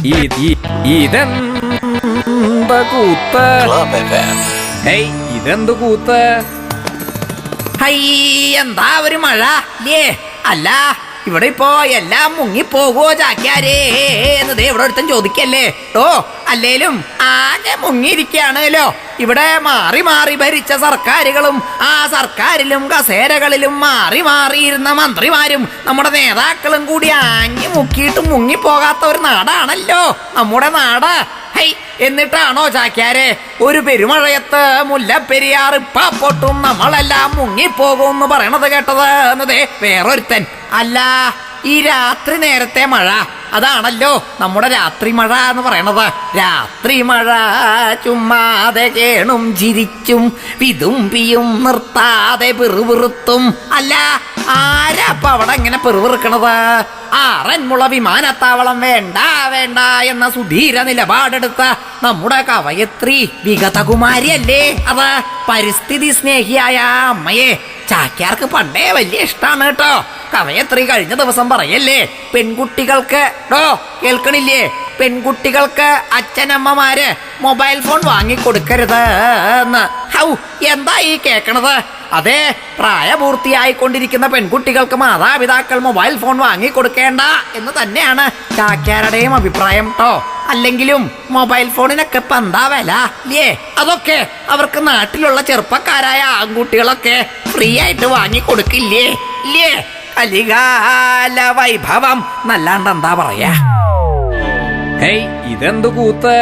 ഇതെന്ത് കൂത്ത്? ഹേയ്, ഇതെന്ത് കൂത്ത്? ഹൈ, എന്താ ഒരു മഴ ലേ? അല്ല, ഇവിടെ ഇപ്പോ എല്ലാം മുങ്ങിപ്പോകുവോ ചാക്യാരേ എന്നത് ഇവിടെ ഒരുത്തൻ ചോദിക്കല്ലേ ഓ. അല്ലേലും ആകെ മുങ്ങിയിരിക്കുകയാണല്ലോ. ഇവിടെ മാറി മാറി ഭരിച്ച സർക്കാരുകളും ആ സർക്കാരിലും കസേരകളിലും മാറി മാറിയിരുന്ന മന്ത്രിമാരും നമ്മുടെ നേതാക്കളും കൂടി ആഞ്ഞു മുക്കിയിട്ട് മുങ്ങിപ്പോകാത്ത ഒരു നാടാണല്ലോ നമ്മുടെ നാട്. ഹൈ, എന്നിട്ടാണോ ചാക്യാരെ ഒരു പെരുമഴയത്ത് മുല്ലപ്പെരിയാർ ഇപ്പ പൊട്ടും നമ്മളെല്ലാം മുങ്ങിപ്പോകും എന്ന് പറയണത് കേട്ടത് എന്നതേ വേറൊരുത്തൻ. അല്ല, ഈ രാത്രി നേരത്തെ മഴ അതാണല്ലോ നമ്മുടെ രാത്രി മഴ എന്ന് പറയണത്. രാത്രി മഴ ചുമ്മാതെ കേണും ചിരിച്ചും വിതുമ്പിയും നിർത്താതെ പിറുപിറുത്തും. അല്ല, ആരാ അപ്പൊ അവിടെ ഇങ്ങനെ പിറുപിറുക്കണത്? ആറന്മുള വിമാനത്താവളം വേണ്ട വേണ്ട എന്ന സുധീര നിലപാടെടുത്ത നമ്മുടെ കവയത്രി വിഗതകുമാരി അല്ലേ അത്? പരിസ്ഥിതി സ്നേഹിയായ അമ്മയെ ചാക്യാർക്ക് പണ്ടേ വലിയ ഇഷ്ടാണ് കേട്ടോ. കവയത്രി കഴിഞ്ഞ ദിവസം പറയല്ലേ, പെൺകുട്ടികൾക്ക് കേൾക്കണില്ലേ, പെൺകുട്ടികൾക്ക് അച്ഛനമ്മമാര് മൊബൈൽ ഫോൺ വാങ്ങിക്കൊടുക്കരുത് എന്ന്. ഹൗ, എന്താ ഈ കേക്കണത്? അതെ, പ്രായപൂർത്തിയായിക്കൊണ്ടിരിക്കുന്ന പെൺകുട്ടികൾക്ക് മാതാപിതാക്കൾ മൊബൈൽ ഫോൺ വാങ്ങിക്കൊടുക്കേണ്ട എന്ന് തന്നെയാണ് ചാക്യാരുടെയും അഭിപ്രായം ട്ടോ. അല്ലെങ്കിലും മൊബൈൽ ഫോണിനൊക്കെ ഇപ്പൊ എന്താ വില ഇല്ലേ? അതൊക്കെ അവർക്ക് നാട്ടിലുള്ള ചെറുപ്പക്കാരായ ആൺകുട്ടികളൊക്കെ ഫ്രീ ആയിട്ട് വാങ്ങിക്കൊടുക്കില്ലേ ഇല്ലേ? കലികാല വൈഭവം നല്ലാണ്ട് എന്താ പറയാ. ഹേയ്, ഇതെന്ത് കൂത്ത്?